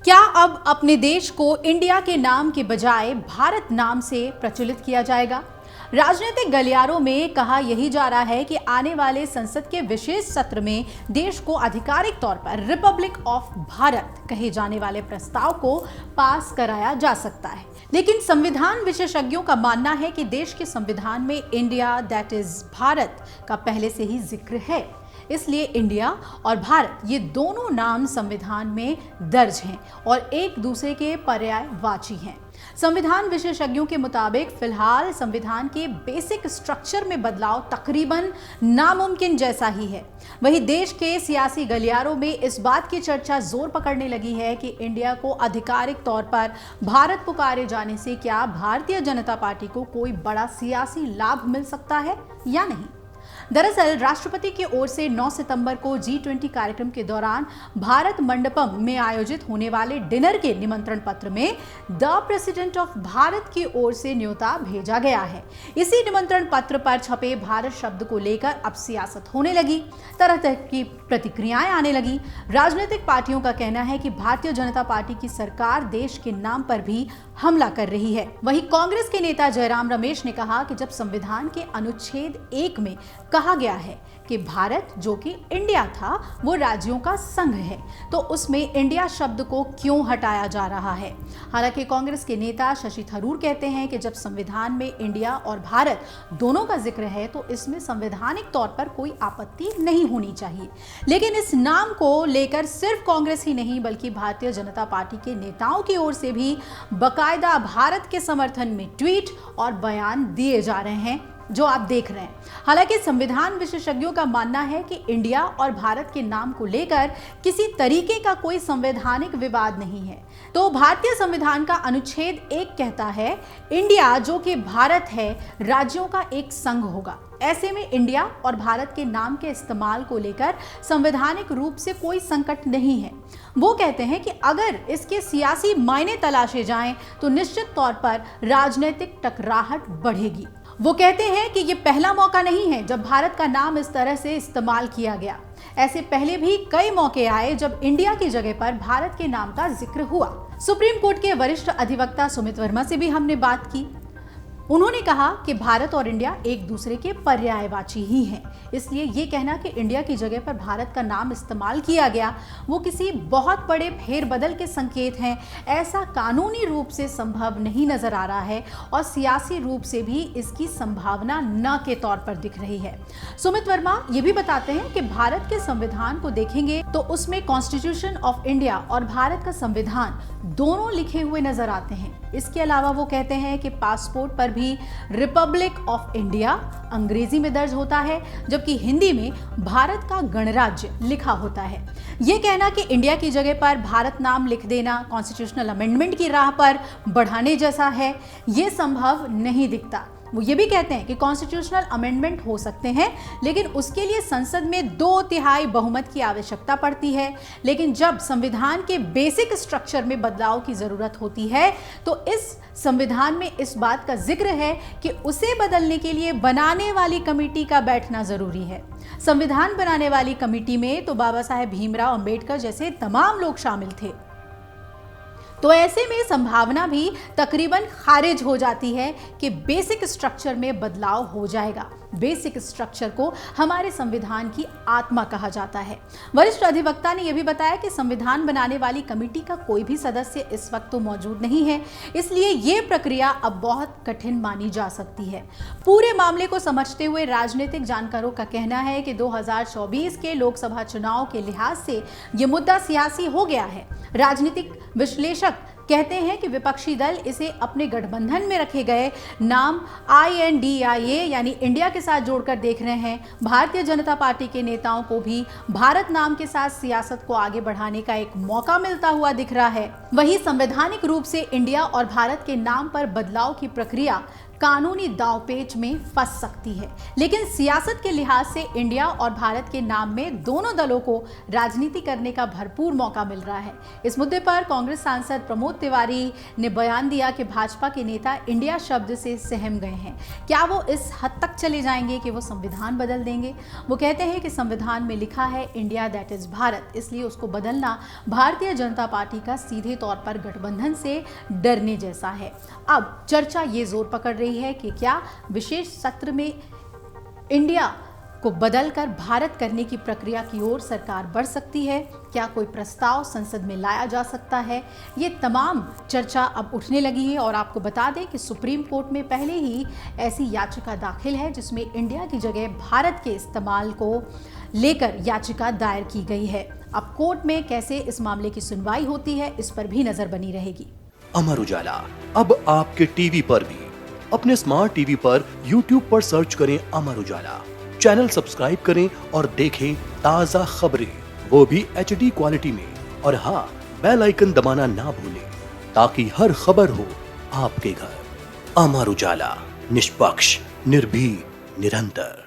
क्या अब अपने देश को इंडिया के नाम के बजाय भारत नाम से प्रचलित किया जाएगा? राजनीतिक गलियारों में कहा यही जा रहा है कि आने वाले संसद के विशेष सत्र में देश को आधिकारिक तौर पर रिपब्लिक ऑफ भारत कहे जाने वाले प्रस्ताव को पास कराया जा सकता है। लेकिन संविधान विशेषज्ञों का मानना है कि देश के संविधान में इंडिया दैट इज भारत का पहले से ही जिक्र है, इसलिए इंडिया और भारत ये दोनों नाम संविधान में दर्ज हैं और एक दूसरे के पर्यायवाची हैं। संविधान विशेषज्ञों के मुताबिक फिलहाल संविधान के बेसिक स्ट्रक्चर में बदलाव तकरीबन नामुमकिन जैसा ही है। वहीं देश के सियासी गलियारों में इस बात की चर्चा जोर पकड़ने लगी है कि इंडिया को आधिकारिक तौर पर भारत पुकारे जाने से क्या भारतीय जनता पार्टी को कोई बड़ा सियासी लाभ मिल सकता है या नहीं। दरअसल राष्ट्रपति की ओर से 9 सितंबर को G20 कार्यक्रम के दौरान भारत मंडपम में आयोजित होने वाले डिनर के निमंत्रण पत्र में द प्रेसिडेंट ऑफ भारत की ओर से न्योता भेजा गया है। इसी निमंत्रण पत्र पर छपे भारत शब्द को लेकर अब सियासत होने लगी, तरह तरह की प्रतिक्रियाएं आने लगी। राजनीतिक पार्टियों का कहना है कि भारतीय जनता पार्टी की सरकार देश के नाम पर भी हमला कर रही है। वहीं कांग्रेस के नेता जयराम रमेश ने कहा कि जब संविधान के अनुच्छेद 1 में कहा गया है कि भारत जो कि इंडिया था वो राज्यों का संघ है, तो उसमें इंडिया शब्द को क्यों हटाया जा रहा है। हालांकि कांग्रेस के नेता शशि थरूर कहते हैं कि जब संविधान में इंडिया और भारत दोनों का जिक्र है तो इसमें संवैधानिक तौर पर कोई आपत्ति नहीं होनी चाहिए। लेकिन इस नाम को लेकर सिर्फ कांग्रेस ही नहीं बल्कि भारतीय जनता पार्टी के नेताओं की ओर से भी बाकायदा भारत के समर्थन में ट्वीट और बयान दिए जा रहे हैं जो आप देख रहे हैं। हालांकि संविधान विशेषज्ञों का मानना है कि इंडिया और भारत के नाम को लेकर किसी तरीके का कोई संवैधानिक विवाद नहीं है। तो भारतीय संविधान का अनुच्छेद 1 कहता है इंडिया जो कि भारत है राज्यों का एक संघ होगा। ऐसे में इंडिया और भारत के नाम के इस्तेमाल को लेकर संवैधानिक रूप से कोई संकट नहीं है। वो कहते हैं कि अगर इसके सियासी मायने तलाशे जाएं तो निश्चित तौर पर राजनीतिक टकराहट बढ़ेगी। वो कहते हैं कि ये पहला मौका नहीं है जब भारत का नाम इस तरह से इस्तेमाल किया गया। ऐसे पहले भी कई मौके आए जब इंडिया की जगह पर भारत के नाम का जिक्र हुआ। सुप्रीम कोर्ट के वरिष्ठ अधिवक्ता सुमित वर्मा से भी हमने बात की। उन्होंने कहा कि भारत और इंडिया एक दूसरे के पर्यायवाची ही हैं, इसलिए ये कहना कि इंडिया की जगह पर भारत का नाम इस्तेमाल किया गया वो किसी बहुत बड़े फेरबदल के संकेत हैं, ऐसा कानूनी रूप से संभव नहीं नजर आ रहा है और सियासी रूप से भी इसकी संभावना न के तौर पर दिख रही है। सुमित वर्मा ये भी बताते हैं कि भारत के संविधान को देखेंगे तो उसमें कॉन्स्टिट्यूशन ऑफ इंडिया और भारत का संविधान दोनों लिखे हुए नजर आते हैं। इसके अलावा वो कहते हैं कि पासपोर्ट पर भी रिपब्लिक ऑफ इंडिया अंग्रेजी में दर्ज होता है जबकि हिंदी में भारत का गणराज्य लिखा होता है। ये कहना कि इंडिया की जगह पर भारत नाम लिख देना कॉन्स्टिट्यूशनल अमेंडमेंट की राह पर बढ़ाने जैसा है, ये संभव नहीं दिखता। वो ये भी कहते हैं कि कॉन्स्टिट्यूशनल अमेंडमेंट हो सकते हैं लेकिन उसके लिए संसद में 2/3 बहुमत की आवश्यकता पड़ती है। लेकिन जब संविधान के बेसिक स्ट्रक्चर में बदलाव की जरूरत होती है तो इस संविधान में इस बात का जिक्र है कि उसे बदलने के लिए बनाने वाली कमेटी का बैठना जरूरी है। संविधान बनाने वाली कमेटी में तो बाबा साहेब भीमराव अंबेडकर जैसे तमाम लोग शामिल थे। तो ऐसे में संभावना भी तकरीबन खारिज हो जाती है कि बेसिक स्ट्रक्चर में बदलाव हो जाएगा। बेसिक स्ट्रक्चर को हमारे संविधान की आत्मा कहा जाता है। वरिष्ठ अधिवक्ता ने यह भी बताया कि संविधान बनाने वाली कमेटी का कोई भी सदस्य इस वक्त तो मौजूद नहीं है, इसलिए ये प्रक्रिया अब बहुत कठिन मानी जा सकती है। पूरे मामले को समझते हुए राजनीतिक जानकारों का कहना है कि 2024 के लोकसभा चुनाव के लिहाज से ये मुद्दा सियासी हो गया है। राजनीतिक विश्लेषक कहते हैं कि विपक्षी दल इसे अपने गठबंधन में रखे गए नाम INDIA यानी इंडिया के साथ जोड़कर देख रहे हैं। भारतीय जनता पार्टी के नेताओं को भी भारत नाम के साथ सियासत को आगे बढ़ाने का एक मौका मिलता हुआ दिख रहा है। वहीं संवैधानिक रूप से इंडिया और भारत के नाम पर बदलाव की प्रक्रिया कानूनी दांवपेच में फंस सकती है। लेकिन सियासत के लिहाज से इंडिया और भारत के नाम में दोनों दलों को राजनीति करने का भरपूर मौका मिल रहा है। इस मुद्दे पर कांग्रेस सांसद प्रमोद तिवारी ने बयान दिया कि भाजपा के नेता इंडिया शब्द से सहम गए हैं। क्या वो इस हद तक चले जाएंगे कि वो संविधान बदल देंगे? वो कहते हैं कि संविधान में लिखा है इंडिया दैट इज भारत, इसलिए उसको बदलना भारतीय जनता पार्टी का सीधे तौर पर गठबंधन से डरने जैसा है। अब चर्चा ये जोर पकड़ रही है कि क्या विशेष सत्र में इंडिया को बदलकर भारत करने की प्रक्रिया की ओर सरकार बढ़ सकती है? क्या कोई प्रस्ताव संसद में लाया जा सकता है? ये तमाम चर्चा अब उठने लगी है और आपको बता दें कि सुप्रीम कोर्ट में पहले ही ऐसी याचिका दाखिल है जिसमें इंडिया की जगह भारत के इस्तेमाल को लेकर याचिका दायर की गई है। अब कोर्ट में कैसे इस मामले की सुनवाई होती है, इस पर भी नजर बनी रहेगी। अमर उजाला अब आपके टीवी पर भी। अपने स्मार्ट टीवी पर YouTube पर सर्च करें अमर उजाला, चैनल सब्सक्राइब करें और देखें ताजा खबरें, वो भी HD क्वालिटी में। और हाँ, बेल आइकन दबाना ना भूलें ताकि हर खबर हो आपके घर। अमर उजाला, निष्पक्ष, निर्भीक, निरंतर।